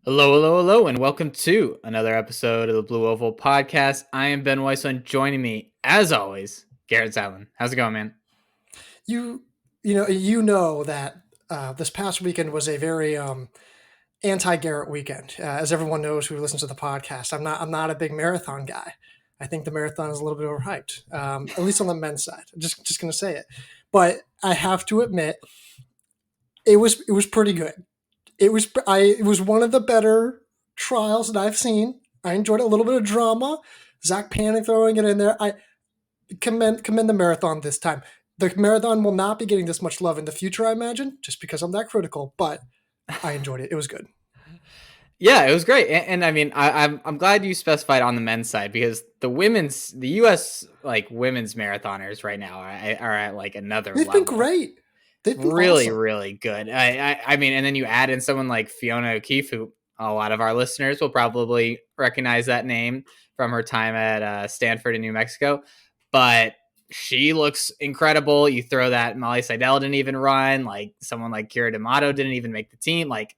Hello, hello, hello, and welcome to another episode of the Blue Oval Podcast. I am Ben Weiss, and joining me, as always, Garrett Allen. How's it going, man? You know that this past weekend was a very anti-Garrett weekend. As everyone knows who listens to the podcast, I'm not a big marathon guy. I think the marathon is a little bit overhyped, at least on the men's side. Just gonna say it, but I have to admit it was pretty good. It was one of the better trials that I've seen. I enjoyed a little bit of drama. Zach Panic throwing it in there. I commend the marathon this time. The marathon will not be getting this much love in the future, I imagine, just because I'm that critical. But I enjoyed it. It was good. Yeah, it was great, and I mean, I'm glad you specified on the men's side because the U.S. like women's marathoners right now are at like another They've been level. great. They've been Really, awesome. really good. I mean, and then you add in someone like Fiona O'Keefe, who a lot of our listeners will probably recognize that name from her time at Stanford in New Mexico, but she looks incredible. You throw that Molly Seidel didn't even run, like someone like Kira D'Amato didn't even make the team. Like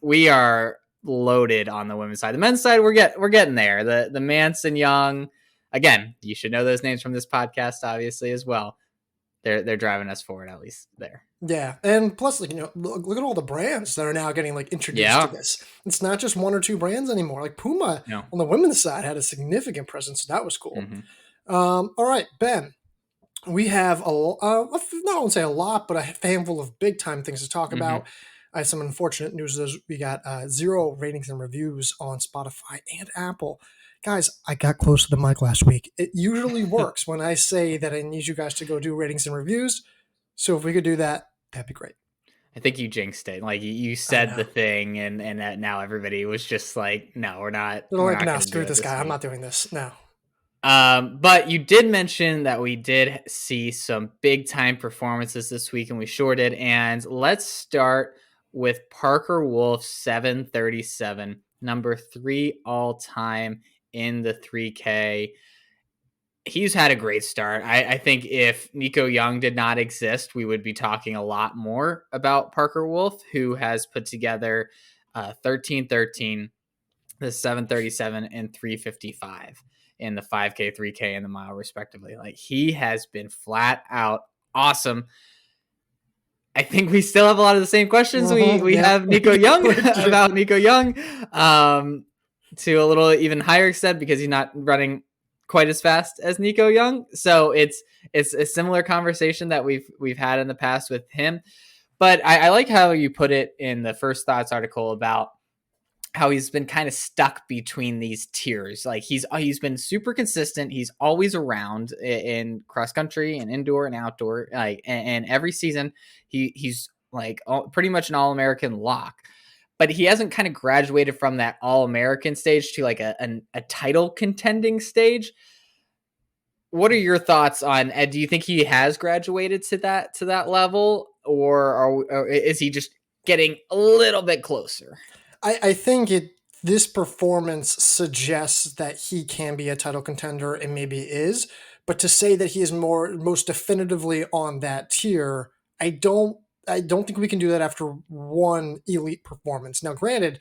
we are loaded on the women's side. The men's side, we're getting there. The Manson Young, again, you should know those names from this podcast, obviously as well. They're driving us forward at least there. Yeah, and plus, like look at all the brands that are now getting like introduced to Yeah. this. It's not just one or two brands anymore. Like Puma No. on the women's side had a significant presence. That was cool. Mm-hmm. All right, Ben. We have not only say a lot, but a handful of big time things to talk Mm-hmm. about. I have some unfortunate news. We got 0 ratings and reviews on Spotify and Apple. Guys, I got close to the mic last week. It usually works when I say that I need you guys to go do ratings and reviews. So if we could do that, that'd be great. I think you jinxed it. Like you I said know. the thing, and that now everybody was just like, no, They're we're like, not no, going to do screw it this this guy. I'm week. not doing this. No. But you did mention that we did see some big time performances this week, and we sure did. And let's start with Parker Wolfe 737, number 3 all time in the 3K. He's had a great start. I think if Nico Young did not exist, we would be talking a lot more about Parker Wolfe, who has put together 1313, the 737, and 355 in the 5K, 3K, and the mile, respectively. Like he has been flat out awesome. I think we still have a lot of the same questions we Yep. have Nico Young We do. about Nico Young, to a little even higher extent because he's not running quite as fast as Nico Young. So it's a similar conversation that we've had in the past with him. But I like how you put it in the First Thoughts article about how he's been kind of stuck between these tiers. Like he's been super consistent. He's always around in cross country and indoor and outdoor. Like and every season he's like pretty much an All-American lock. But he hasn't kind of graduated from that All-American stage to like a title contending stage. What are your thoughts on? Do you think he has graduated to that level, or is he just getting a little bit closer? I think this performance suggests that he can be a title contender and maybe is, but to say that he is most definitively on that tier, I don't think we can do that after one elite performance. Now, granted,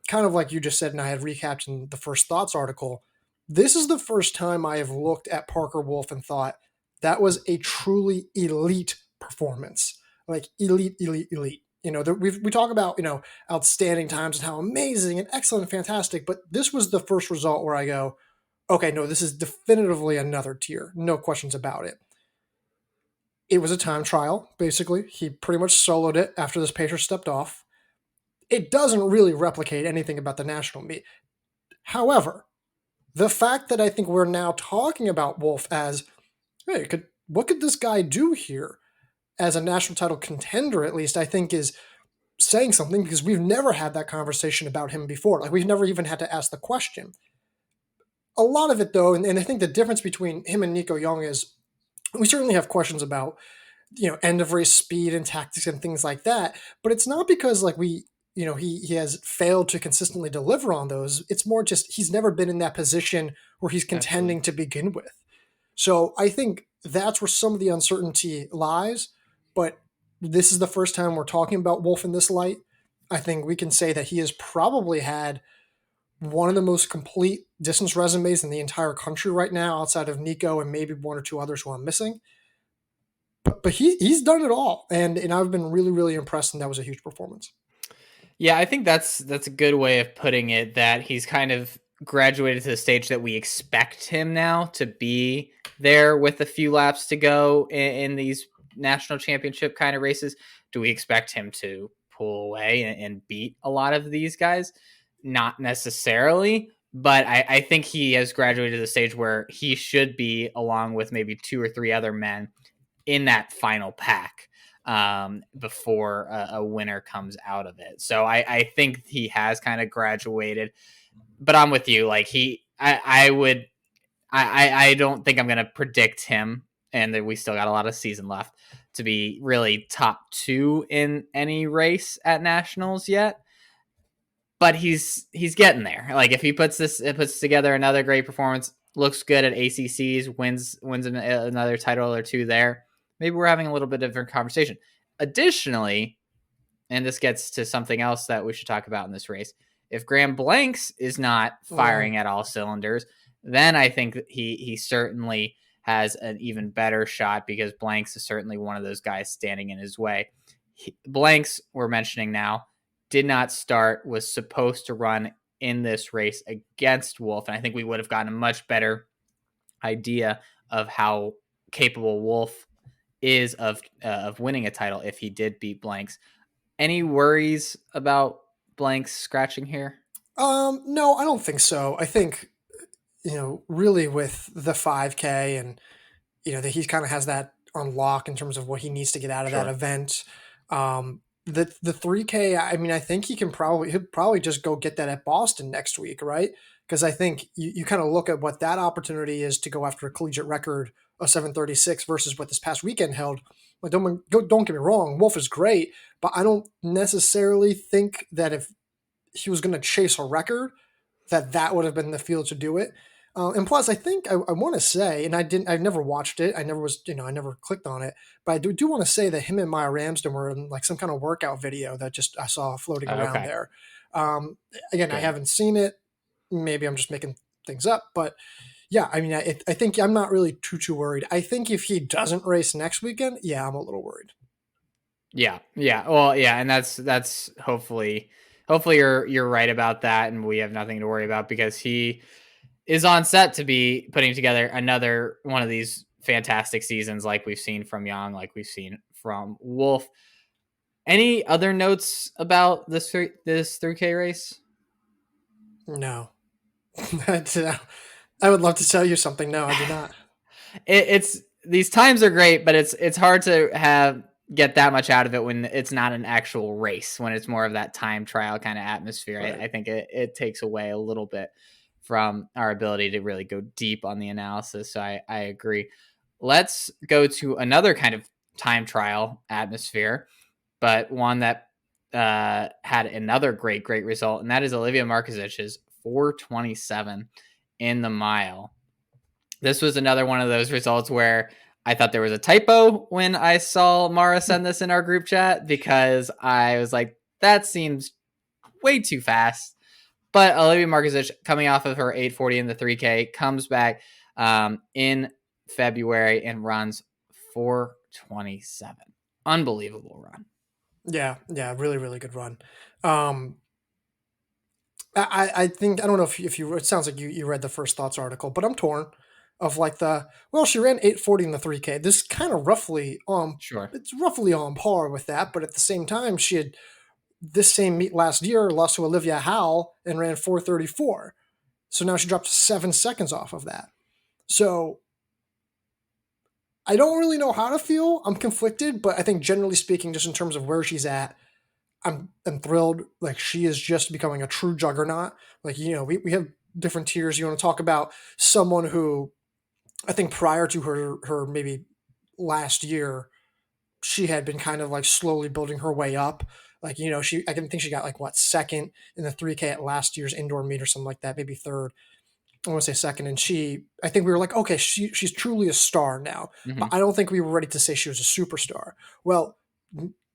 kind of like you just said, and I had recapped in the First Thoughts article, this is the first time I have looked at Parker Wolfe and thought that was a truly elite performance, like elite, elite, elite. We talk about outstanding times and how amazing and excellent and fantastic, but this was the first result where I go, okay, no, this is definitively another tier, no questions about it. It was a time trial, basically. He pretty much soloed it after this pacer stepped off. It doesn't really replicate anything about the national meet. However, the fact that I think we're now talking about Wolfe as, hey, what could this guy do here as a national title contender, at least, I think is saying something because we've never had that conversation about him before. Like, we've never even had to ask the question. A lot of it, though, and I think the difference between him and Nico Young is we certainly have questions about, end of race speed and tactics and things like that. But it's not because like he has failed to consistently deliver on those. It's more just he's never been in that position where he's Absolutely. contending to begin with. So I think that's where some of the uncertainty lies. But this is the first time we're talking about Wolfe in this light. I think we can say that he has probably had one of the most complete distance resumes in the entire country right now, outside of Nico and maybe one or two others who I'm missing. But he's done it all, and I've been really really impressed, and that was a huge performance. Yeah, I think that's a good way of putting it, that he's kind of graduated to the stage that we expect him now to be there with a few laps to go in these national championship kind of races. Do we expect him to pull away and beat a lot of these guys? Not necessarily, but I think he has graduated to the stage where he should be, along with maybe two or three other men, in that final pack before a winner comes out of it. So I think he has kind of graduated, but I'm with you. Like I don't think I'm going to predict him, and that we still got a lot of season left, to be really top two in any race at nationals yet. But he's getting there. Like if he puts together another great performance, looks good at ACCs, wins another title or two there, maybe we're having a little bit of a different conversation. Additionally, and this gets to something else that we should talk about in this race, if Graham Blanks is not firing at all cylinders, then I think that he certainly has an even better shot, because Blanks is certainly one of those guys standing in his way. Blanks, we're mentioning now, did not start, was supposed to run in this race against Wolfe, and I think we would have gotten a much better idea of how capable Wolfe is of winning a title if he did beat Blanks. Any worries about Blanks scratching here? No, I don't think so. I think, really with the 5K, and that he kind of has that on lock in terms of what he needs to get out of that Sure. event. The 3K, I mean, I think he'll probably just go get that at Boston next week, right? Because I think you kind of look at what that opportunity is to go after a collegiate record of 7:36 versus what this past weekend held. Like, don't get me wrong, Wolfe is great, but I don't necessarily think that if he was going to chase a record, that would have been the field to do it. And plus, I think I want to say, and I never watched it. I never was, I never clicked on it. But I do want to say that him and Maia Ramsden were in like some kind of workout video that just I saw floating around Okay, there. Um, Again, I good. haven't seen it. Maybe I'm just making things up, but yeah, I mean, I think I'm not really too worried. I think if he doesn't race next weekend, yeah, I'm a little worried. Yeah. Well, yeah, and that's hopefully you're right about that, and we have nothing to worry about, because he is on set to be putting together another one of these fantastic seasons, like we've seen from Young, like we've seen from Wolfe. Any other notes about this 3K race? No, I would love to tell you something. No, I do not. It's these times are great, but it's hard to get that much out of it when it's not an actual race, when it's more of that time trial kind of atmosphere. Right. I think it takes away a little bit from our ability to really go deep on the analysis. So I agree. Let's go to another kind of time trial atmosphere, but one that had another great result, and that is Olivia Markezich's 4:27 in the mile. This was another one of those results where I thought there was a typo when I saw Mara send this in our group chat, because I was like, that seems way too fast. But Olivia Markezich, coming off of her 8:40 in the 3K, comes back in February and runs 4:27. Unbelievable run. Yeah, really, really good run. Um, I think I don't know if you it sounds like you read the First Thoughts article, but I'm torn of like she ran 8:40 in the 3K. This kind of roughly Sure. it's roughly on par with that, but at the same time she had this same meet last year lost to Olivia Howell and ran 4:34. So now she dropped 7 seconds off of that. So I don't really know how to feel. I'm conflicted, but I think generally speaking, just in terms of where she's at, I'm thrilled. Like, she is just becoming a true juggernaut. Like, we have different tiers. You want to talk about someone who I think prior to her maybe last year, she had been kind of like slowly building her way up. Like, I can think she got like what, second in the 3K at last year's indoor meet or something like that, maybe third. I want to say second. And I think we were like, okay, she's truly a star now. But Mm-hmm. I don't think we were ready to say she was a superstar. Well,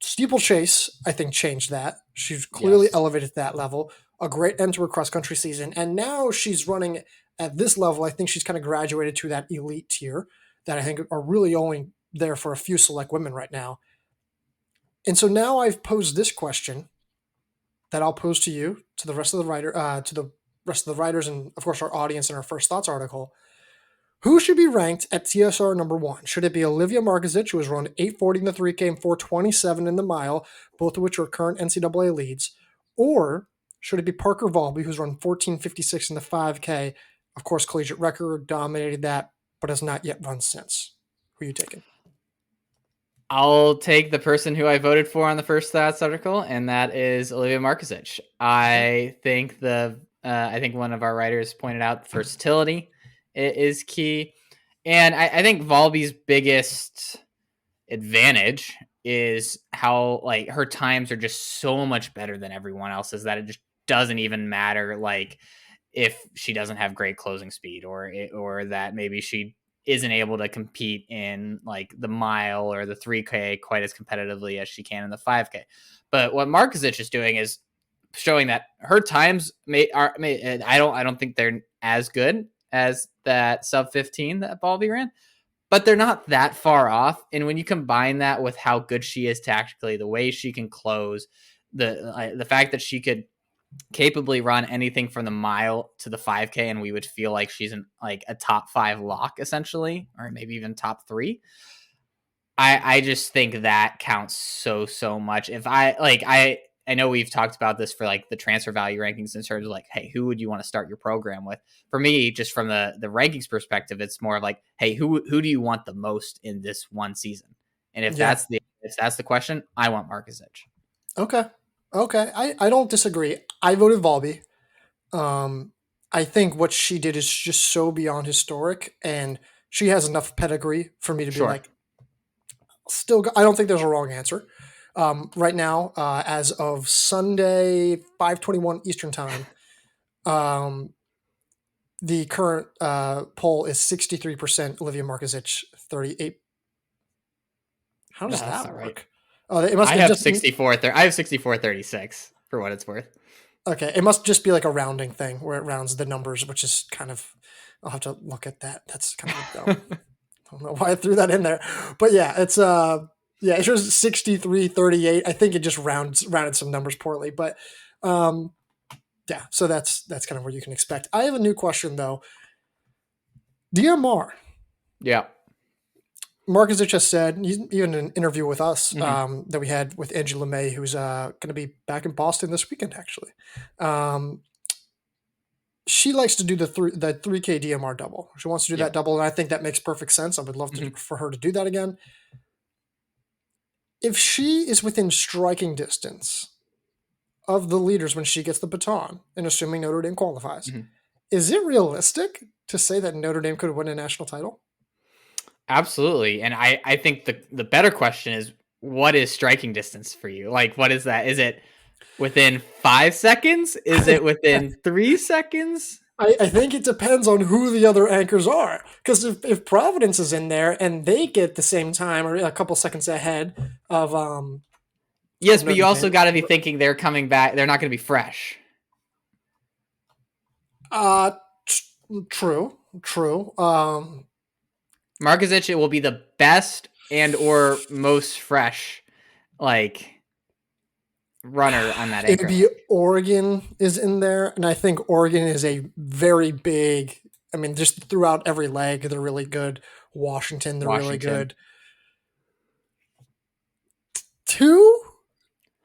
Steeplechase, I think, changed that. She's clearly Yes. elevated to that level. A great end to her cross country season. And now she's running at this level. I think she's kind of graduated to that elite tier that I think are really only there for a few select women right now. And so now I've posed this question that I'll pose to you, to the rest of the rest of the writers, and of course our audience in our first thoughts article. Who should be ranked at TSR number one? Should it be Olivia Markezich, who has run 840 in the 3K and 427 in the mile, both of which are current NCAA leads? Or should it be Parker Valby, who's run 1456 in the 5K? Of course, collegiate record, dominated that, but has not yet run since. Who are you taking? I'll take the person who I voted for on the first thoughts article, and that is Olivia Markezich. I think I think one of our writers pointed out versatility is key, and I think Valby's biggest advantage is how like her times are just so much better than everyone else's that it just doesn't even matter like if she doesn't have great closing speed or that maybe she isn't able to compete in like the mile or the 3K quite as competitively as she can in the 5K. But what Markezich is doing is showing that her times I don't think they're as good as that sub 15 that Valby ran, but they're not that far off. And when you combine that with how good she is tactically, the way she can close, the fact that she could capably run anything from the mile to the 5K, and we would feel like she's like a top 5 lock essentially, or maybe even top 3. I just think that counts so much. If I know we've talked about this for like the transfer value rankings in terms of like, hey, who would you want to start your program with? For me, just from the rankings perspective, it's more like, hey, who do you want the most in this one season? And if Yeah. that's the question, I want Markezich. Okay. Okay. I don't disagree. I voted Valby. I think what she did is just so beyond historic, and she has enough pedigree for me to be Sure. like, still, I don't think there's a wrong answer. Right now, as of Sunday, 5:21 Eastern time, um, the current poll is 63% Olivia Markezich, 38. How No, does that's that not right. work? Oh, it must. I It have just 64. I have 64-36 for what it's worth. okay. It must just be like a rounding thing where it rounds the numbers, which is kind of. I'll have to look at that. That's kind of dumb. I don't know why I threw that in there, but yeah, it shows 63-38. I think it just rounded some numbers poorly, but um, yeah. So that's kind of what you can expect. I have a new question though. DMR. Yeah. Marcus just said, even in an interview with us Mm-hmm. that we had with Angela May, who's going to be back in Boston this weekend, actually. She likes to do the 3K DMR double. She wants to do Yeah. that double, and I think that makes perfect sense. I would love Mm-hmm. for her to do that again. If she is within striking distance of the leaders when she gets the baton, and assuming Notre Dame qualifies, Mm-hmm. is it realistic to say that Notre Dame could win a national title? Absolutely. And I think the better question is, what is striking distance for you? Like, what is that? Is it within 5 seconds? Is it within 3 seconds? I think it depends on who the other anchors are. Because if Providence is in there and they get the same time or a couple seconds ahead of Yes, but you Notre also Dame, got to be thinking they're coming back. They're not going to be fresh. uh, true, true. Markezich will be the best and or most fresh, like runner on that It would anchor be leg. Oregon is in there, and I think Oregon is a very big. I mean, just throughout every leg, they're really good. Washington, they're really Washington. good. Two,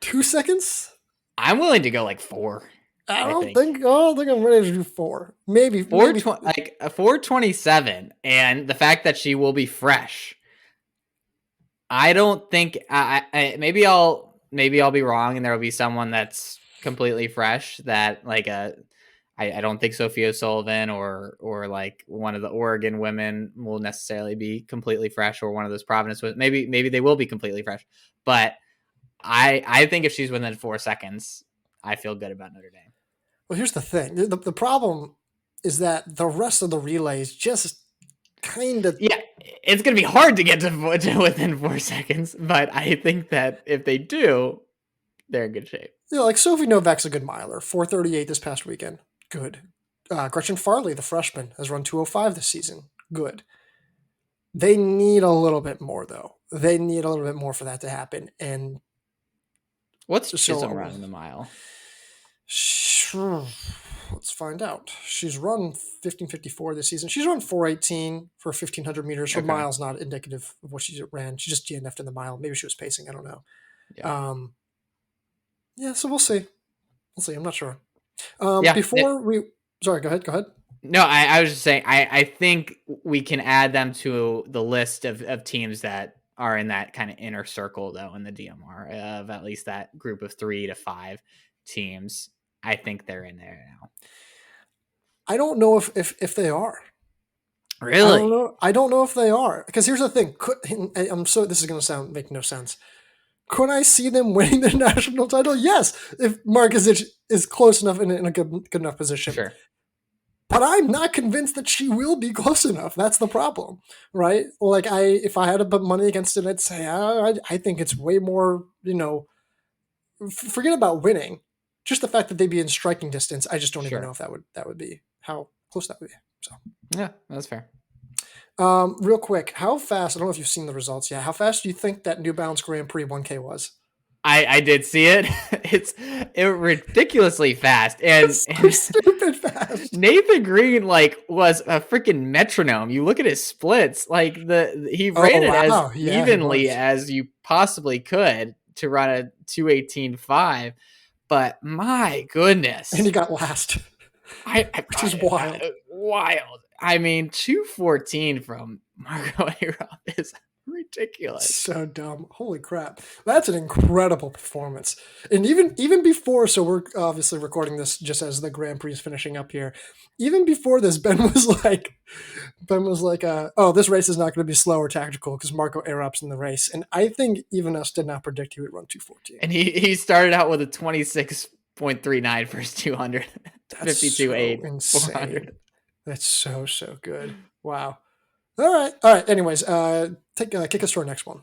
2 seconds. I'm willing to go like 4. I I don't think think. I don't think I'm ready to do four. Maybe, maybe. 420, like a 427, and the fact that she will be fresh. I don't think maybe I'll be wrong, and there will be someone that's completely fresh that like I don't think Sophia Sullivan or like one of the Oregon women will necessarily be completely fresh, or one of those Providence maybe they will be completely fresh, but I think if she's within 4 seconds, I feel good about Notre Dame. Well, here's the thing. The problem is that the rest of the relays just kind of. Yeah, it's going to be hard to get to within 4 seconds, but I think that if they do, they're in good shape. Like Sophie Novak's a good miler. 4:38 this past weekend. Good. Gretchen Farley, the freshman, has run 2:05 this season. Good. They need a little bit more, though. They need a little bit more for that to happen. And what's Chisholm running the mile? Sure. Let's find out. She's run 15:54 this season. She's run 4:18 for 1,500 meters. Her mile's not indicative of what she ran. She just DNF'd in the mile. Maybe she was pacing. I don't know. Yeah. So we'll see. I'm not sure. Before we... Sorry, go ahead. No, I was just saying, I think we can add them to the list of teams that are in that kind of inner circle, though, in the DMR, of at least that group of 3 to 5 teams. I think they're in there now. I don't know if they are. Really? I don't know if they are. Because here's the thing. This is going to make no sense. Could I see them winning the national title? Yes, if Markezich is close enough in a good enough position. Sure. But I'm not convinced that she will be close enough. That's the problem, right? Like if I had to put money against it, I'd say I think it's way more. Forget about winning. Just the fact that they'd be in striking distance, I just don't even know if that would be how close that would be. So yeah, that's fair. Real quick, how fast? I don't know if you've seen the results yet. How fast do you think that New Balance Grand Prix 1K was? I did see it. It's ridiculously fast, and stupid fast. Nathan Green was a freaking metronome. You look at his splits, he ran it as evenly as you possibly could to run a 2:18.5. But my goodness, and he got last. Which is wild. Wild. I mean, 2:14 from Marco Arop is ridiculous. So dumb. Holy crap. That's an incredible performance. And even before, so we're obviously recording this just as the Grand Prix is finishing up here. Even before this, Ben was like, oh, this race is not going to be slow or tactical because Marco Arop's in the race. And I think even us did not predict he would run 2:14. And he started out with a 26.39 first 200. 52.8. So 400. That's so good. Wow. All right. Anyways, kick us to our next one.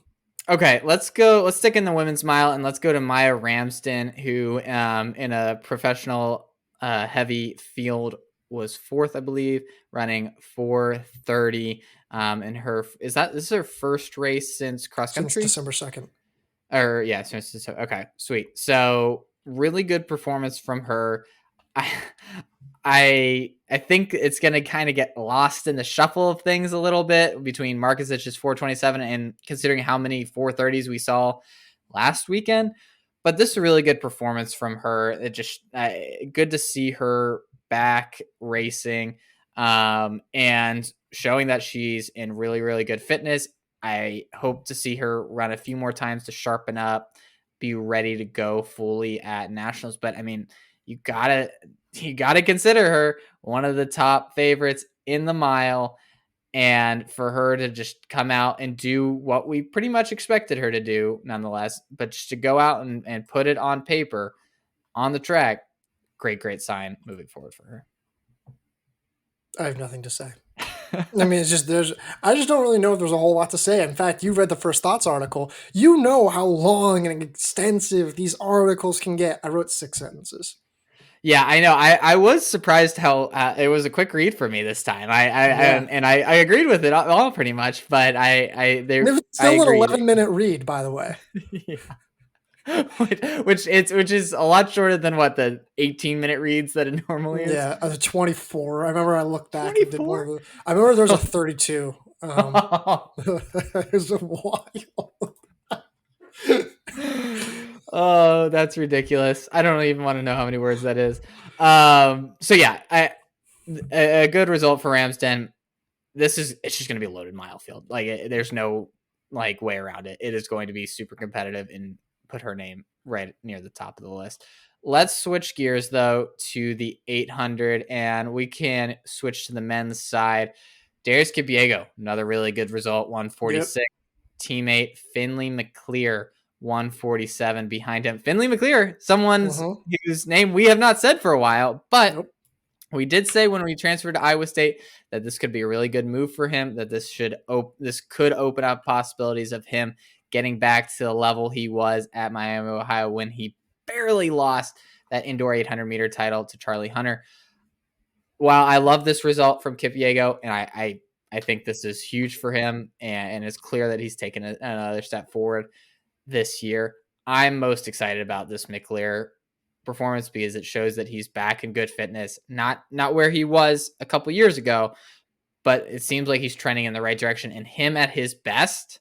Okay, let's go. Let's stick in the women's mile and let's go to Maia Ramsden, who in a professional heavy field was 4th, I believe, running 4:30. And this is her first race since cross country? Since December 2nd. Okay, sweet. So really good performance from her. I think it's going to kind of get lost in the shuffle of things a little bit between Markezich's 4:27 and considering how many 4:30s we saw last weekend. But this is a really good performance from her. It just good to see her back racing and showing that she's in really, really good fitness. I hope to see her run a few more times to sharpen up, be ready to go fully at nationals. But I mean, you gotta consider her one of the top favorites in the mile, and for her to just come out and do what we pretty much expected her to do nonetheless, but just to go out and put it on paper on the track, great sign moving forward for her. I have nothing to say. I mean, I just don't really know if there's a whole lot to say. In fact, you read the First Thoughts article. You know how long and extensive these articles can get. I wrote 6 sentences. Yeah, I know. I was surprised how it was a quick read for me this time. I agreed with it all pretty much, but it was still an 11-minute read, by the way. Yeah. which is a lot shorter than what the 18-minute reads that it normally is. Yeah, 24. I remember I looked back and did one of the, I remember there was a 32. It was wild. Oh, that's ridiculous. I don't even want to know how many words that is. So yeah, a good result for Ramsden. It's just going to be a loaded mile field. There's no way around it. It is going to be super competitive and put her name right near the top of the list. Let's switch gears though to the 800, and we can switch to the men's side. Darius Kipiego, another really good result, 146. Yep. Teammate Finley McClear, 147 behind him. Finley McClear, someone whose name we have not said for a while, but We did say when we transferred to Iowa State that this could be a really good move for him, that this could open up possibilities of him getting back to the level he was at Miami, Ohio when he barely lost that indoor 800-meter title to Charlie Hunter. While I love this result from Kipyego, and I think this is huge for him, and it's clear that he's taken another step forward this year, I'm most excited about this McLear performance because it shows that he's back in good fitness, not where he was a couple years ago, but it seems like he's trending in the right direction. And him at his best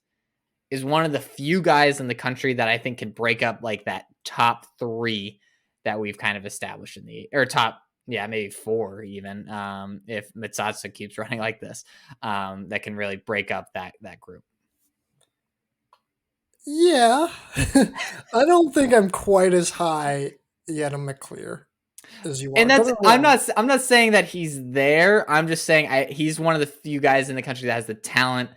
is one of the few guys in the country that I think can break up like that top 3 that we've kind of established in the or top, yeah, maybe 4 even, if Mitsatsa keeps running like this, that can really break up that group. Yeah, I don't think I'm quite as high yet on McLear as you are. And that's I'm not saying that he's there. I'm just saying he's one of the few guys in the country that has the talent,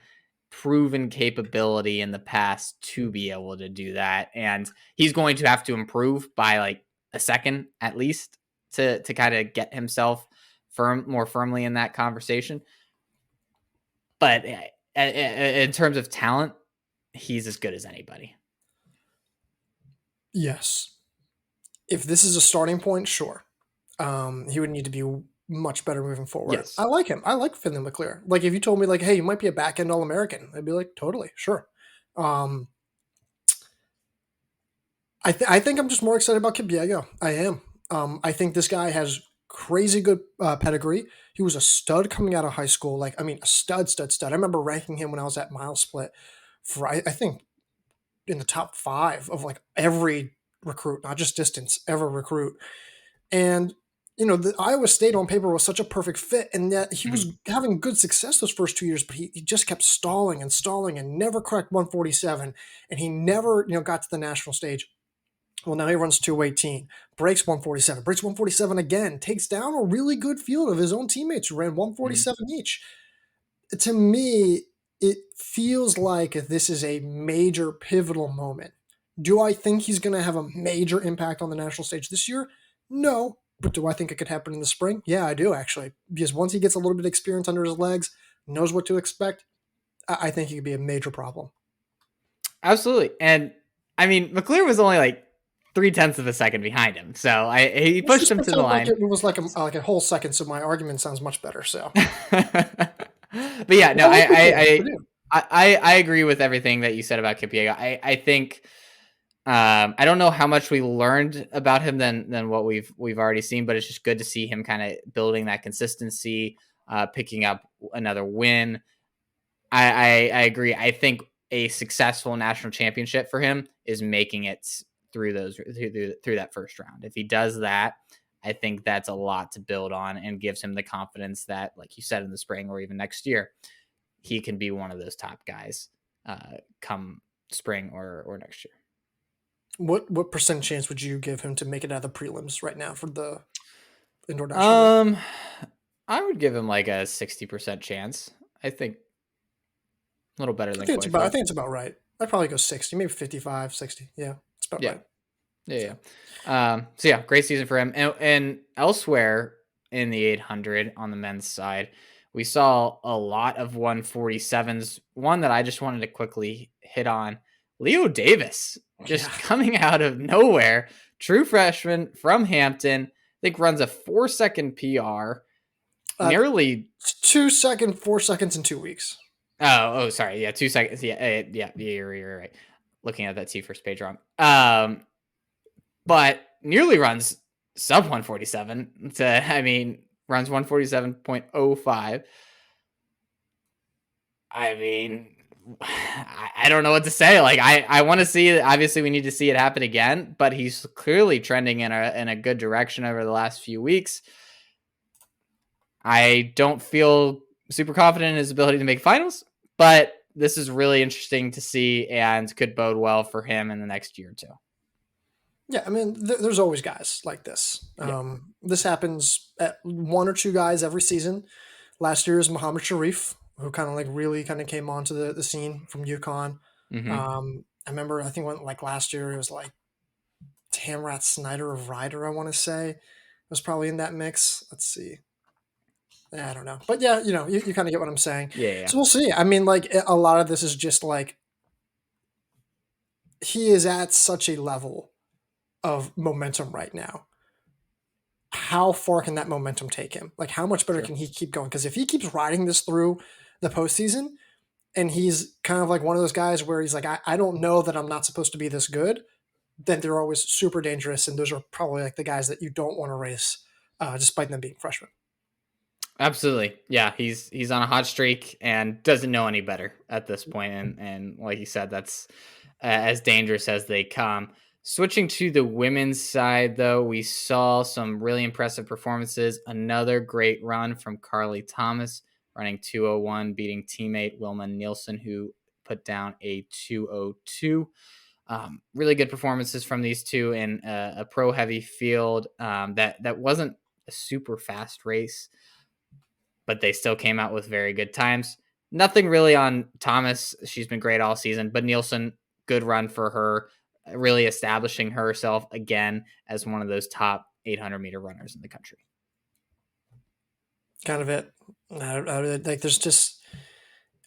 proven capability in the past to be able to do that, and he's going to have to improve by like a second at least to kind of get himself more firmly in that conversation. But in terms of talent, he's as good as anybody. Yes. If this is a starting point, sure. He would need to be much better moving forward. Yes. I like him. I like Finley McLear. Like if you told me like, hey, you might be a back end All-American, I'd be like, totally, sure. I think I'm just more excited about Kipyego. I am. I think this guy has crazy good pedigree. He was a stud coming out of high school. Like, I mean, a stud. I remember ranking him when I was at Mile Split for, I think, in the top 5 of like every recruit, not just distance, ever recruit. And, you know, the Iowa State on paper was such a perfect fit, and yet he was having good success those first 2 years, but he just kept stalling and never cracked 147, and he never, you know, got to the national stage. Well, now he runs 218, breaks 147 again, takes down a really good field of his own teammates who ran 147 each. To me, it feels like this is a major pivotal moment. Do I think he's going to have a major impact on the national stage this year? No. But do I think it could happen in the spring? Yeah, I do actually. Because once he gets a little bit of experience under his legs, knows what to expect, I think he could be a major problem. Absolutely. And I mean, McLear was only like 0.3 of a second behind him. So he pushed him to the line. It was like a whole second, so my argument sounds much better. So, but yeah, no, I agree with everything that you said about Kipyego. I think I don't know how much we learned about him than what we've already seen, but it's just good to see him kind of building that consistency, picking up another win. I agree. I think a successful national championship for him is making it through that first round. If he does that, I think that's a lot to build on and gives him the confidence that, like you said, in the spring or even next year, he can be one of those top guys come spring or next year. What percent chance would you give him to make it out of the prelims right now for the indoor national? I would give him like a 60% chance. I think a little better than I think it's about right. I'd probably go 60, maybe 55, 60. Yeah, it's about right. Yeah. So yeah, great season for him. And elsewhere in the 800 on the men's side, we saw a lot of 147s. One that I just wanted to quickly hit on, Leo Davis, just coming out of nowhere, true freshman from Hampton, I think runs a 4-second PR, nearly 4 seconds in 2 weeks. Oh, sorry. Yeah, 2 seconds. Yeah, you're right. Looking at that T first page wrong. But nearly runs sub 147 runs 147.05. I mean, I don't know what to say. Like, I want to see it. Obviously, we need to see it happen again, but he's clearly trending in a good direction over the last few weeks. I don't feel super confident in his ability to make finals, but this is really interesting to see and could bode well for him in the next year or two. Yeah, I mean, there's always guys like this. This happens at 1 or 2 guys every season. Last year is Muhammad Sharif, who kind of like really kind of came onto the scene from UConn. I remember, I think last year it was like Tamrat Snyder of Ryder, I want to say. was probably in that mix. Let's see. I don't know. But yeah, you kind of get what I'm saying. Yeah, yeah, So we'll see. I mean, like, a lot of this is just like he is at such a level of momentum right now. How far can that momentum take him? Like, how much better true. can he keep going? Because if he keeps riding this through the postseason, and he's kind of like one of those guys where he's like, I don't know that I'm not supposed to be this good, then they're always super dangerous. And those are probably like the guys that you don't want to race, despite them being freshmen. Absolutely. Yeah, he's on a hot streak and doesn't know any better at this point, and like you said, that's as dangerous as they come. Switching to the women's side, though, we saw some really impressive performances. Another great run from Carly Thomas, running 201, beating teammate Wilma Nielsen, who put down a 202. Really good performances from these two in a pro heavy field that wasn't a super fast race, but they still came out with very good times. Nothing really on Thomas. She's been great all season, but Nielsen, good run for her, really establishing herself again as one of those top 800-meter runners in the country. Kind of it. I really, like, there's just,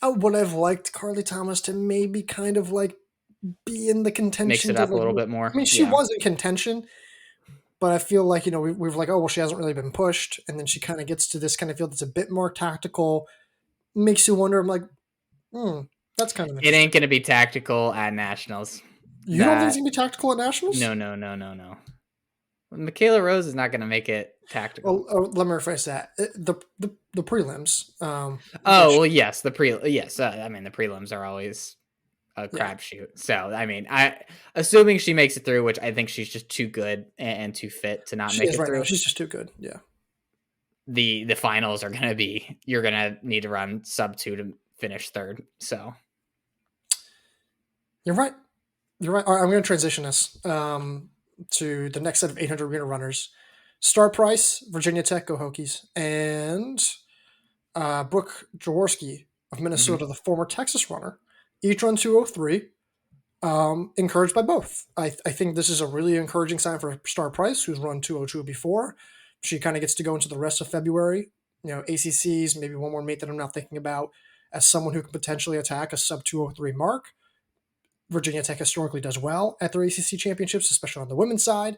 I would have liked Carly Thomas to maybe kind of like be in the Mix contention it to up a like, little bit I more. mean, she Yeah. was in contention, but I feel like, we've like, oh, well, she hasn't really been pushed. And then she kind of gets to this kind of field that's a bit more tactical, makes you wonder. I'm like, hmm, that's kind of It interesting. ain't going to be tactical at nationals. You don't think it's That, going to be tactical at Nationals? no, no, no, no, no. Michaela Rose is not going to make it tactical. Well, let me rephrase that. The prelims, Oh, which, well, yes, yes, I mean the prelims are always a yeah, crapshoot. So, I mean, assuming she makes it through, which I think she's just too good and too fit to not she make is it right now. through. She's just too good. Yeah. The finals are going to be, you're going to need to run sub 2 to finish third. So, You're right. You're right. All right, I'm going to transition us to the next set of 800-meter runners. Star Price, Virginia Tech, go Hokies, and Brooke Jaworski of mhm. Minnesota, the former Texas runner. Each run 203. Encouraged by both. I think this is a really encouraging sign for Star Price, who's run 202 before. She kind of gets to go into the rest of February. ACCs, maybe one more meet that I'm not thinking about, as someone who can potentially attack a sub 203 mark. Virginia Tech historically does well at their ACC championships, especially on the women's side.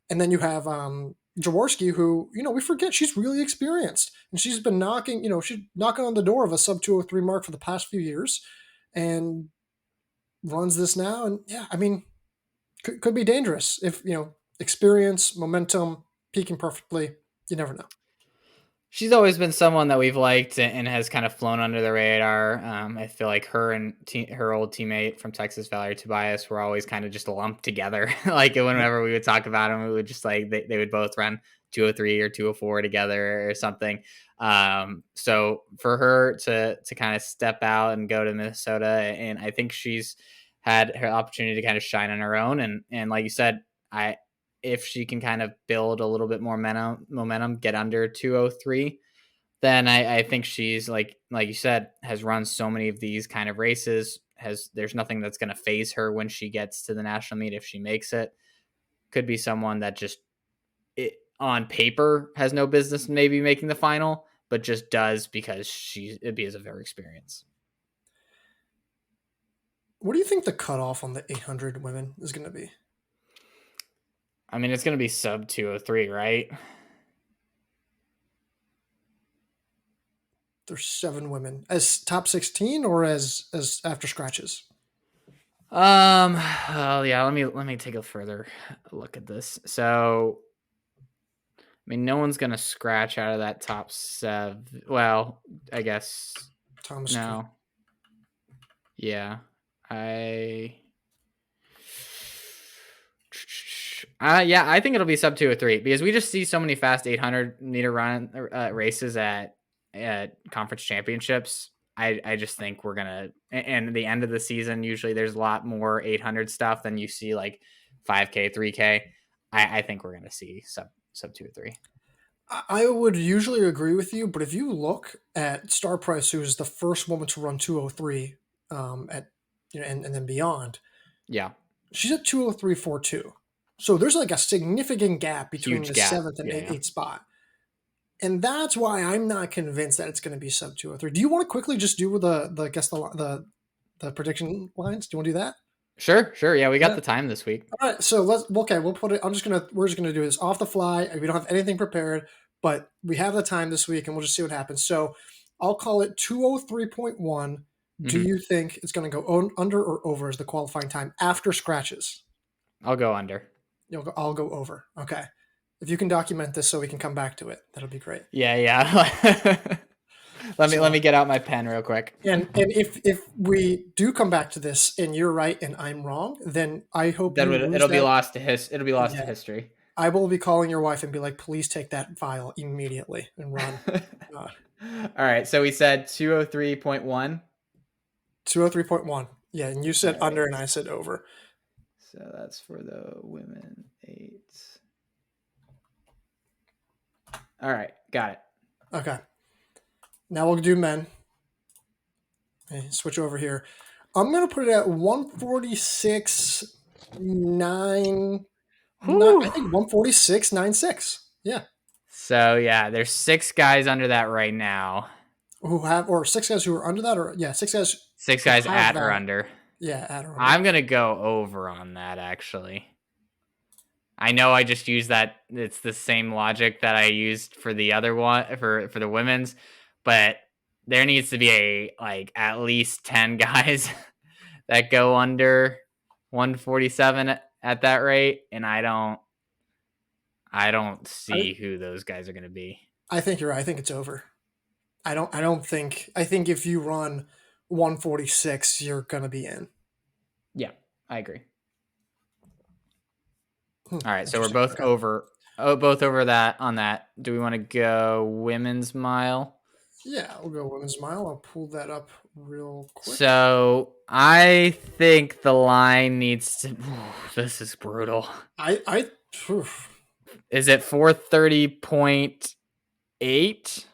And then you have Jaworski, who, we forget she's really experienced. And she's been she's knocking on the door of a sub 203 mark for the past few years and runs this now. And yeah, I mean, could be dangerous if, experience, momentum, peaking perfectly. You never know. She's always been someone that we've liked and has kind of flown under the radar. I feel like her and her old teammate from Texas, Valerie Tobias, were always kind of just lumped together. Like Yep. whenever we would talk about them, we would just like they would both run 203 or 204 together or something. So for her to kind of step out and go to Minnesota, and I think she's had her opportunity to kind of shine on her own. And like you said, if she can kind of build a little bit more momentum, get under 203, then I think she's like you said, has run so many of these kind of races. There's nothing that's going to phase her when she gets to the national meet if she makes it. Could be someone that just on paper has no business maybe making the final, but just does because is a very experienced. What do you think the cutoff on the 800 women is going to be? I mean, it's going to be sub 203, right? There's 7 women as top 16 or as after scratches. Well, yeah, let me take a further look at this. So, I mean, no one's gonna scratch out of that top 7. Well, I guess Thomas Queen. no. Yeah, I. Yeah, I think it'll be sub 203 because we just see so many fast 800-meter run races at conference championships. I just think we're gonna, and the end of the season usually there's a lot more 800 stuff than you see like 5K, 3K. I think we're gonna see sub 203. I would usually agree with you, but if you look at Star Price, who is the first woman to run 203 at and then beyond, Yeah, she's at 203.42. So there's like a significant gap between Huge the gap. seventh and Yeah, yeah. eighth spot. And that's why I'm not convinced that it's going to be sub 203. Do you want to quickly just do the prediction lines? Do you want to do that? Sure. Yeah, we got Yeah. the time this week. All right. So we'll put it. We're just gonna do this off the fly. We don't have anything prepared, but we have the time this week, and we'll just see what happens. So I'll call it 203.1. Do Hmm. you think it's going to go under or over as the qualifying time after scratches? I'll go under. I'll go over. Okay. If you can document this so we can come back to it, that'll be great. Yeah. Let me get out my pen real quick. And if we do come back to this and you're right and I'm wrong, then I hope Then you lose it'll be that. lost to it'll be lost to Yeah, history. I will be calling your wife and be like, please take that file immediately and run. Uh, All right. So we said 203.1. 203.1. Yeah, and you said All under right. and I said over. So that's for the women 8. All right. Got it. Okay. Now we'll do men. Okay, switch over here. I'm going to put it at 146, 9. I think 146.96. Yeah. So yeah, there's 6 guys under that right now. Who have, or 6 guys who are under that, or, yeah, 6 guys 6 who guys have at or that. under. Yeah, at or under. I'm gonna go over on that actually. I know I just used that. It's the same logic that I used for the other one for the women's, but there needs to be at least 10 guys that go under 147 at that rate, and I don't see who those guys are going to be. I think you're right. I think it's over. I think if you run 146, you're going to be in. Yeah, I agree. All right, so we're Interesting. both Okay. over. Oh, both over that on that. Do we want to go women's mile? Yeah, we'll go women's mile. I'll pull that up real quick. So I think the line needs to. This is brutal. Is it 430.8?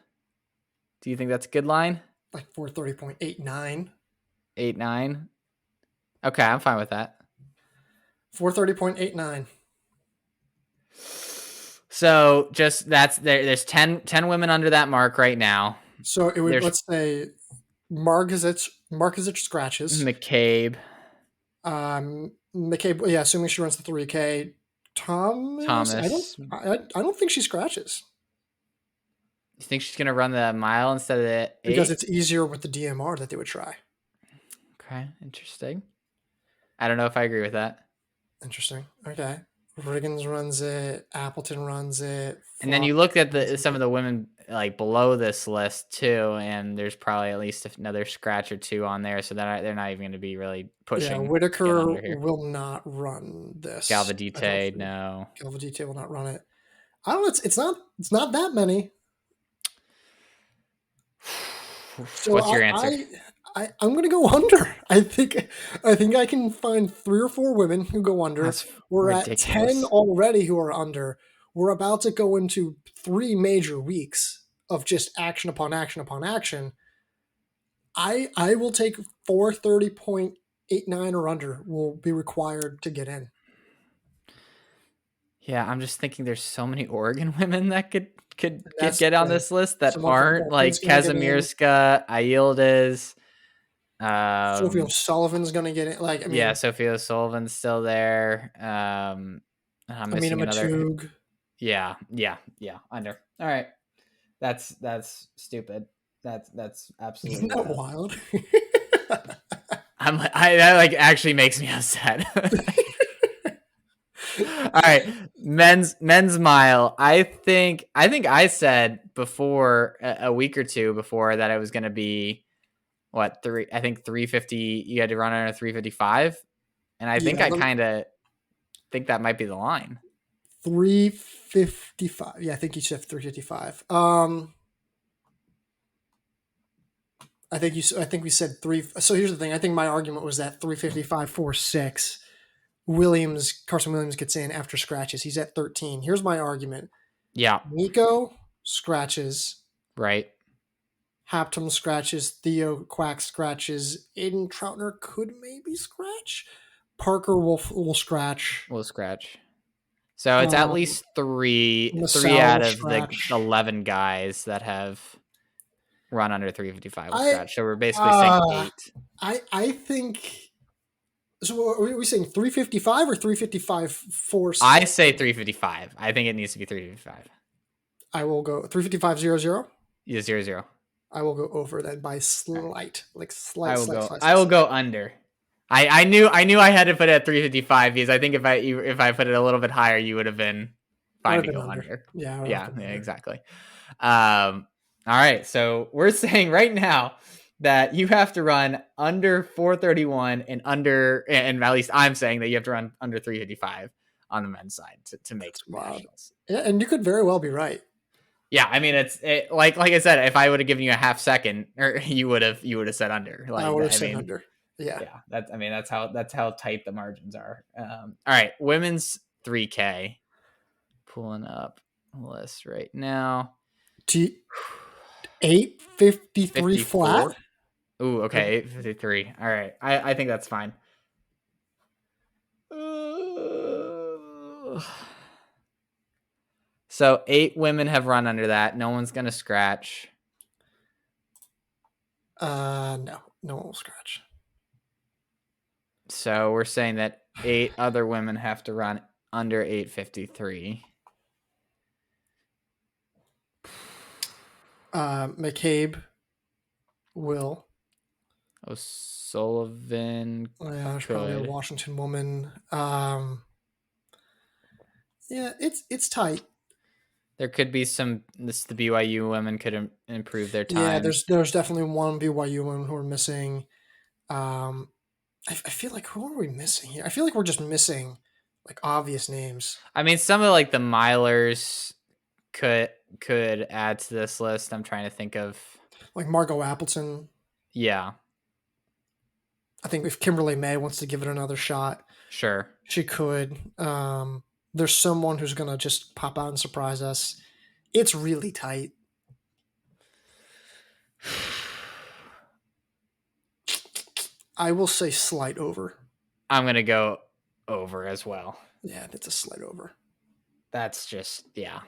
Do you think that's a good line? Like 430.89. 89. Okay, I'm fine with that. 430.89. So just there's 10 women under that mark right now. So it would, There's let's say Markezich scratches. McCabe. McCabe, yeah, assuming she runs the 3K. Thomas. I don't think she scratches. You think she's gonna run the mile instead of the 8? Because it's easier with the DMR that they would try. Okay, interesting. I don't know if I agree with that. Interesting. Okay. Riggins runs it. Appleton runs it. And then you look at some of the women below this list too, and there's probably at least another scratch or 2 on there, so they're not even going to be really pushing. Yeah, Whitaker will not run this. Galvadite, no. Galvadite will not run it. I don't know. It's not that many. So what's your answer? I'm going to go under. I think I can find 3 or 4 women who go under. That's We're ridiculous. at 10 already who are under. We're about to go into 3 major weeks of just action upon action upon action. I will take 430.89 or under will be required to get in. Yeah, I'm just thinking there's so many Oregon women that could get on this list that Someone aren't, like Kazimierska, Ayildiz. Sophie O'Sullivan's going to get it. Yeah, Sophie O'Sullivan's still there. I'm missing another. Matug. Yeah. Under. All right, that's stupid. That's absolutely Isn't that wild? that actually makes me upset. All right, men's mile. I think I said before a week or two before that it was going to be 350. You had to run under 355, and I think I kind of think that might be the line. 355. Yeah, I think you said 355. I think we said 3. So here's the thing. I think my argument was that 355.46. Carson Williams gets in after scratches. He's at 13. Here's my argument. Yeah. Nico scratches. Right. Haptom scratches. Theo Quack scratches. Aiden Troutner could maybe scratch. Parker will scratch. Will scratch. So it's at least three Masal out will of the scratch. 11 guys that have run under 355 will I scratch. So we're basically saying uh 8. I think so. Are we saying 355 or 355 force? I say 355. I think it needs to be 355. I will go 355.00. Yeah, 0 0. I will go over then by All right. slight, like I slight, will slight, go. slight, I slight, will slight. go under. I knew I had to put it at 355 because I think if I put it a little bit higher, you would have been I would fine have to been go under. under. Yeah, I would have Yeah, been yeah, under. exactly. All right, so we're saying right now that you have to run under 431 and at least I'm saying that you have to run under 355 on the men's side to make That's wild. nationals. Yeah, and you could very well be right. Yeah, I mean like I said, if I would have given you a half second, or you would have said under. I Like would have I said mean, under. Yeah. yeah, that's how tight the margins are. All right, women's 3K, pulling up a list right now. T 853 flat. 54. Ooh, okay, 853. All right, I think that's fine. So 8 women have run under that. No one's gonna scratch. No one will scratch. So we're saying that 8 other women have to run under 853. McCabe will. O'Sullivan Yeah, there's probably a could. Washington woman. Yeah, it's tight. There could be the BYU women could improve their Yeah, times. there's definitely one BYU woman who are missing. I feel like who are we missing here? I feel like we're just missing like obvious names. I mean, some of like the milers could add to this list. I'm trying to think of. Like Margot Appleton. Yeah, I think if Kimberly May wants to give it another shot, sure. she could. There's someone who's gonna just pop out and surprise us. It's really tight. I will say slight over. I'm gonna go over as well. Yeah, it's a slight over. That's just yeah.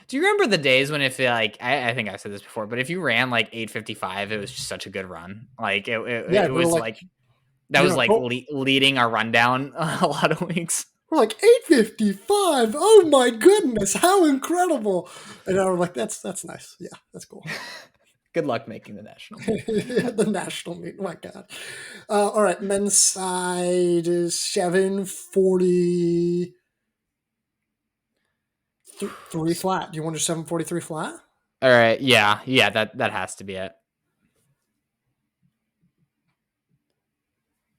Do you remember the days when if like I think I said this before, but if you ran like 855, it was just such a good run. Like Yeah, it we're was like, like that was like oh, leading our rundown a lot of weeks. we're like 855. Oh my goodness, how incredible! And we're like, that's nice. Yeah, that's cool. Good luck making the national. The national meet. My God. All right, men's side is 740. 3 flat. Do you want your 743 flat? All right, yeah, that has to be it.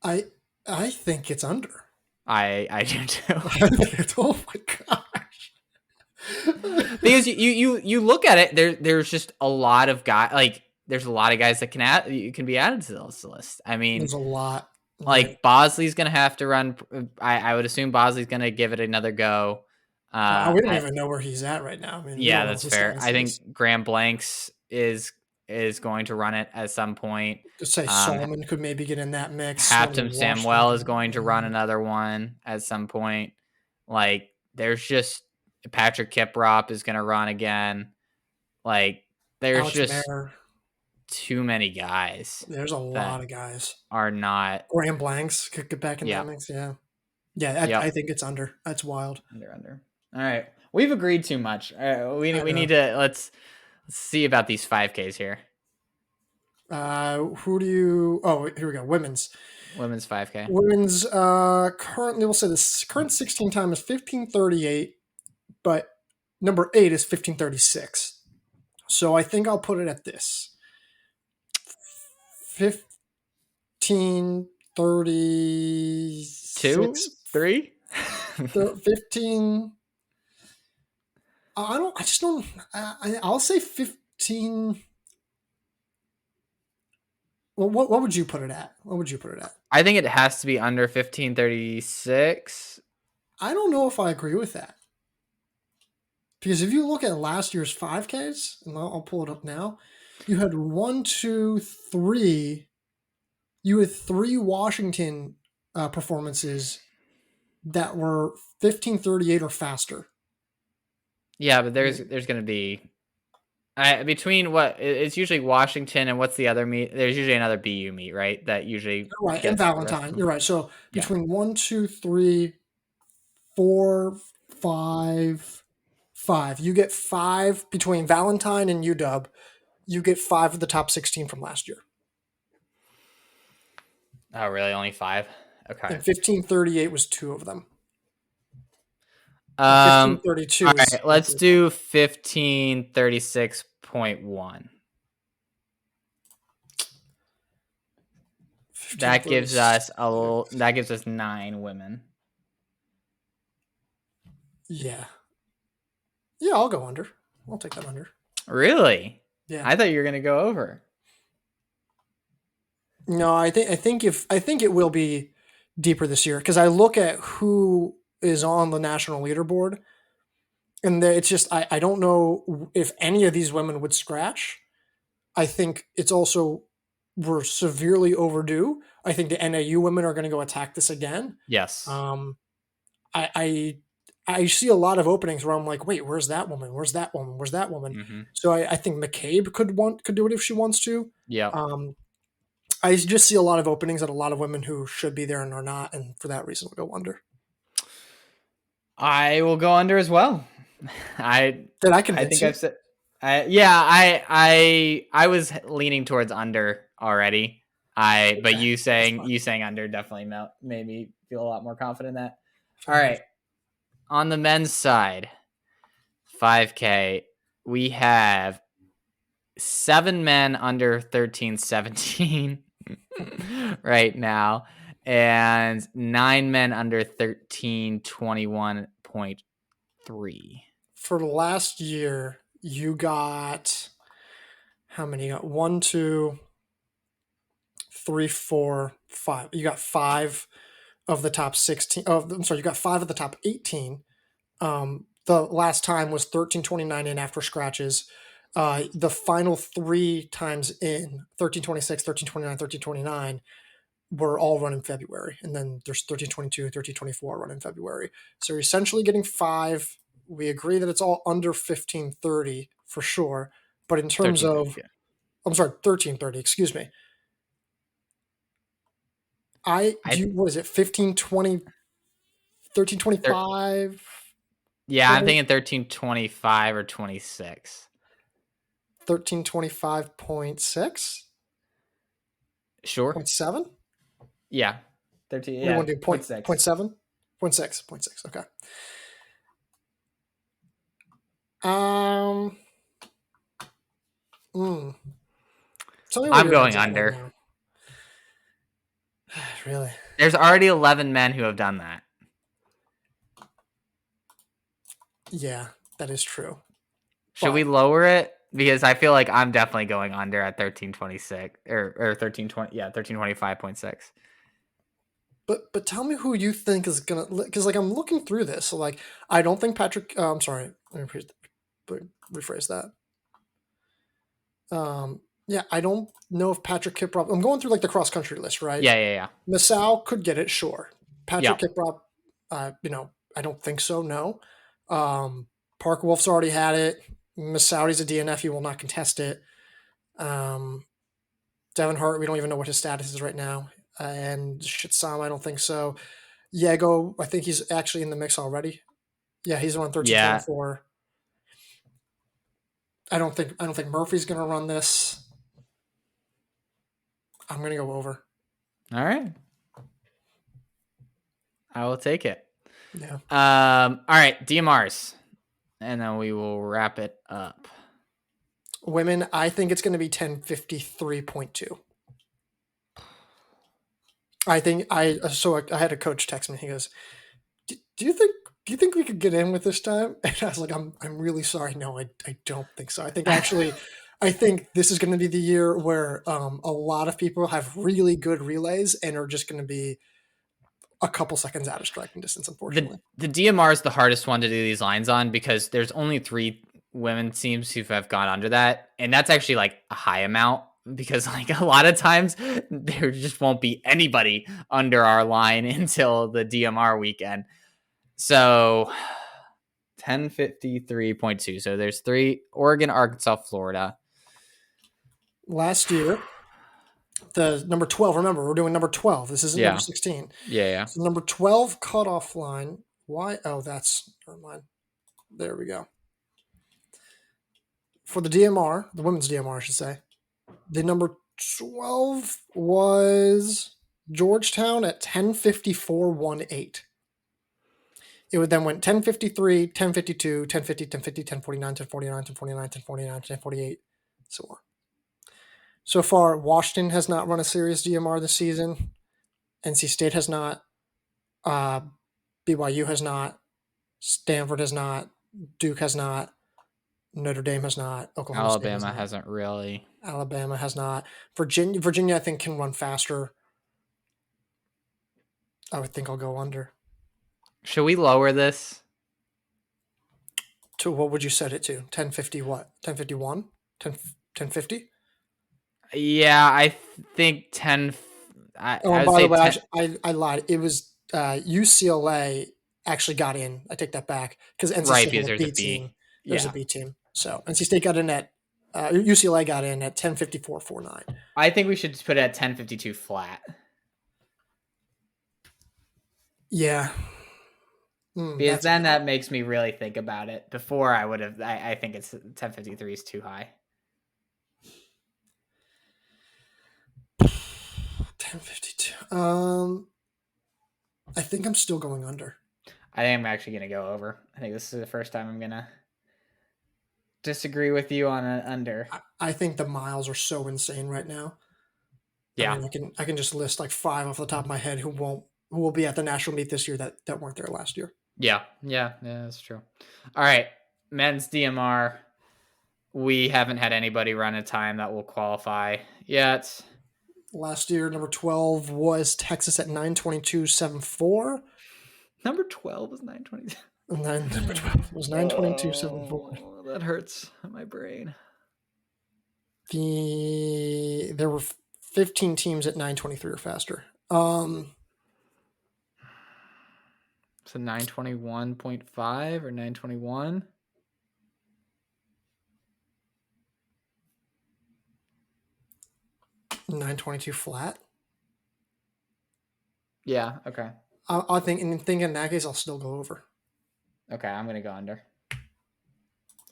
I think it's under. I do too. Oh my gosh. Because you look at it, there's just a lot of there's a lot of guys that can be added to this list. I mean, There's a lot. like Bosley's gonna have to run. I would assume Bosley's gonna give it another go. We don't even know where he's at right now. I mean, we Yeah, don't know that's what his fair. status I is. think Graham Blanks is going to run it at some point. Just say Solomon could maybe get in that mix. Haptem Samuel is going to run another one at some point. Like there's just Patrick Kiprop is going to run again. Like there's Alex just Mayer. too many guys. There's a lot of guys. Are not. Graham Blanks could get back in that mix. Yeah. Yeah, I think it's under. That's wild. Under. All right. We've agreed too much. We need to let's see about these 5Ks here. Who do you? Oh, here we go. Women's 5K. Women's currently, we'll say this current 16 time is 1538, but number 8 is 1536. So I think I'll put it at this 1536. 3. 15. I'll say 15. Well, what would you put it at? What would you put it at? I think it has to be under 1536. I don't know if I agree with that. Because if you look at last year's 5Ks, and I'll pull it up now, you had 1, 2, 3. You had 3 Washington performances that were 15:38 or faster. Yeah, but there's going to be between what it's usually Washington and what's the other meet? There's usually another BU meet, right? That usually Right, and gets the rest of Valentine. them. You're right. So Yeah. between 1, 2, 3, 4, 5, 5. You get 5 between Valentine and UW. You get 5 of the top 16 from last year. Oh, really? Only 5? Okay. And 15:38 was 2 of them. And All 15:32 is right. Let's do 1536.1. That gives us that gives us 9 women. Yeah. Yeah, I'll go under. I'll take that under. Really? Yeah. I thought you were going to go over. No, I think it will be deeper this year because I look at who is on the national leaderboard, and it's just I don't know if any of these women would scratch. I think it's also we're severely overdue. I think the NAU women are going to go attack this again. Yes. I, I I see a lot of openings where I'm like, wait, where's that woman? Where's that woman? Where's that woman? Mm-hmm. So I think McCabe could do it if she wants to. Yep. I just see a lot of openings at a lot of women who should be there and are not, and for that reason, I'll go under. I will go under as well. I Did I convince think you? I've said I was leaning towards under already. But Okay, you that's saying fine. under definitely made me feel a lot more confident in that. Fair All enough. right. On the men's side, 5K, we have 7 men under 13-17 right now, and 9 men under 13-21.3. For last year, you got how many? You got 1, 2, 3, 4, 5. You got 5 of the top 16. Oh, I'm sorry, you got 5 of the top 18. The last time was 13:29 in after scratches. The final 3 times in 13:26, 13:29, 13:29 were all run in February, and then there's 13:22, 13:24 run in February. So you're essentially getting 5. We agree that it's all under 15:30 for sure, but in terms 13:30. of, Yeah. I'm sorry, 13:30. Excuse me. What is it? 15:20, Thir- 13:25. yeah, I'm thinking 13:25 or 26. 13:25.6. Sure. 0.7? Yeah. 13. What do you Yeah. want to do? Point 6. 0.7? 0.6. 0.6. Okay. Um. Tell me where I'm your going head's at right under. now. Really? There's already 11 men who have done that. Yeah, that is true. Should we lower it? Because I feel like I'm definitely going under at 13:26 or 13:20. Yeah, 13:25.6. But tell me who you think is gonna, because like I'm looking through this. So like I don't think Patrick. I'm sorry. Let me rephrase that. Yeah, I don't know if Patrick Kiprop. I'm going through like the cross country list, right? Yeah. Masao could get it, sure. Patrick Yeah. Kiprop, I don't think so. No. Parker Wolf's already had it. Masaudi's a DNF. He will not contest it. Devin Hart, we don't even know what his status is right now. And Shitsam, I don't think so. Yego, I think he's actually in the mix already. Yeah, he's on 13:24. I don't think Murphy's gonna run this. I'm gonna go over. All right. I will take it. Yeah. All right, DMRs. And then we will wrap it up. Women, I think it's gonna be 10:53.2. I had a coach text me. He goes, "Do you think we could get in with this time?" And I was like, "I'm really sorry. No, I don't think so. I think this is going to be the year where a lot of people have really good relays and are just going to be a couple seconds out of striking distance. Unfortunately, the DMR is the hardest one to do these lines on because there's only 3 women teams who have gone under that, and that's actually like a high amount. because like a lot of times there just won't be anybody under our line until the DMR weekend. So 1053.2. So there's 3: Oregon, Arkansas, Florida. Last year, the number 12, remember, we're doing number 12. This isn't number Yeah. 16. Yeah. So number 12 cutoff line. Why? Oh, that's, never mind. There we go. For the DMR, the women's DMR, I should say, the number 12 was Georgetown at 1054.18. It would then went 1053, 1052, 1050, 1050, 1049, 1049, 1049, 1049, 1048, so on. So far, Washington has not run a serious DMR this season. NC State has not. BYU has not. Stanford has not. Duke has not. Notre Dame has not. Oklahoma State has Alabama not. hasn't really. Alabama has not. Virginia, I think, can run faster. I would think I'll go under. Should we lower this? To what would you set it to? 1050 what? 1051? 1050? Yeah, I think 10. I And would by say the way, 10. I lied. It was UCLA actually got in. I take that back because NC Right, State because had a there's a B B. team. There's a Yeah. B team. So NC State got in at UCLA got in at 1054.49. I think we should put it at 1052 flat. Yeah. Because That's a then good one. that makes me really think about it. Before I would have, I think it's 1053 is too high. 1052. I think I'm still going under. I think I'm actually going to go over. I think this is the first time I'm going to disagree with you on an under. I think the miles are so insane right now. Yeah. I mean, I can just list like 5 off the top of my head who will be at the national meet this year that weren't there last year. Yeah, that's true. All right, men's DMR. We haven't had anybody run a time that will qualify yet. Last year, number 12 was Texas at 922.74. Number 12 was 920. And then number 12 was 922.74. Oh, that hurts my brain. There were 15 teams at 923 or faster. So 921.5 or 921? $922 flat. Yeah, okay. I think in that case I'll still go over. Okay, I'm gonna go under.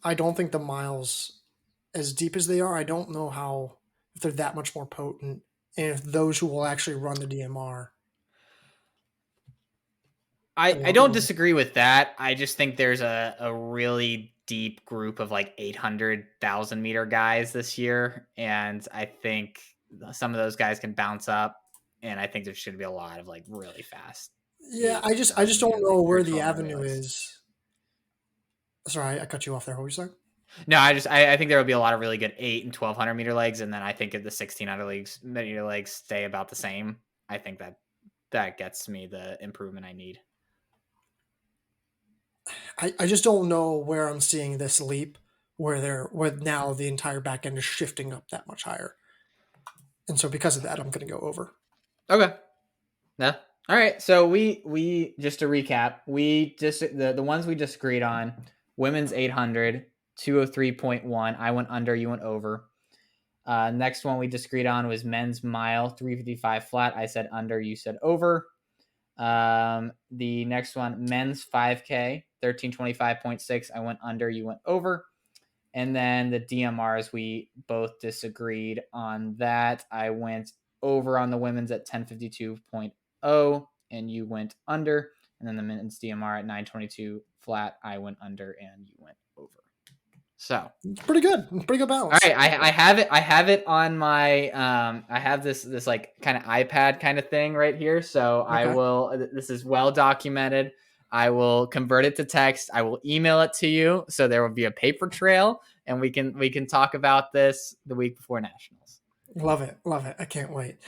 I don't think the miles, as deep as they are, I don't know if they're that much more potent, and if those who will actually run the DMR. I don't disagree with that. I just think there's a really deep group of like 800,000 meter guys this year, and I think some of those guys can bounce up, and I think there should be a lot of like really fast. Yeah, I just don't know where the avenue is. Sorry, I cut you off there. What were you saying? No, I think there will be a lot of really good 8 and 1200 meter legs, and then I think if the 1600 meter legs stay about the same, I think that gets me the improvement I need. I just don't know where I'm seeing this leap where now the entire back end is shifting up that much higher. And so because of that, I'm going to go over. Okay. Yeah. All right. So we just to recap, the ones we disagreed on: women's 800, 203.1. I went under, you went over. Next one we disagreed on was men's mile, 355 flat. I said under, you said over. The next one, men's 5K, 1325.6. I went under, you went over. And then the DMRs, we both disagreed on that. I went over on the women's at 1052.0, and you went under. And then the men's DMR at 922 flat, I went under, and you went over. So it's pretty good. Pretty good balance. All right, I have it. I have it on my. I have this like kind of iPad kind of thing right here. So okay. I will. This is well documented. I will convert it to text. I will email it to you, so there will be a paper trail, and we can talk about this the week before nationals. Love it. I can't wait.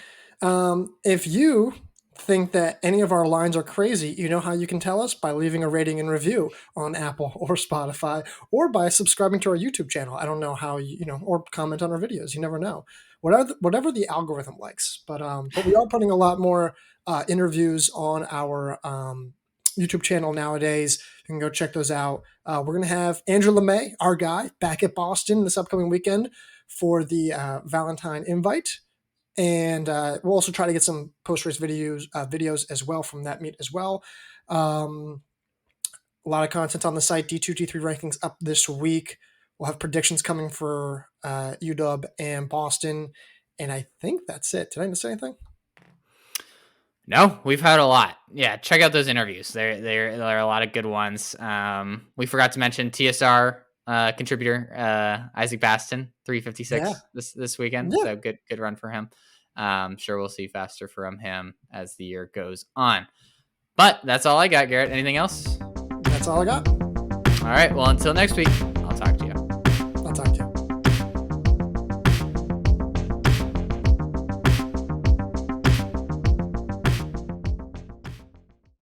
If you think that any of our lines are crazy, you know how you can tell us? By leaving a rating and review on Apple or Spotify, or by subscribing to our YouTube channel. I don't know how or comment on our videos. You never know. Whatever the algorithm likes. But we are putting a lot more interviews on our YouTube channel nowadays. You can go check those out. We're gonna have Andrew LeMay, our guy, back at Boston this upcoming weekend for the Valentine invite. And we'll also try to get some post-race videos as well from that meet as well. A lot of content on the site. D2, D3 rankings up this week. We'll have predictions coming for UW and Boston. And I think that's it. Did I miss anything? No, we've had a lot. Yeah, check out those interviews. There are a lot of good ones. We forgot to mention TSR contributor Isaac Baston, 356 this weekend. Yeah. So good run for him. Sure, we'll see faster from him as the year goes on. But that's all I got, Garrett. Anything else? That's all I got. All right. Well, until next week.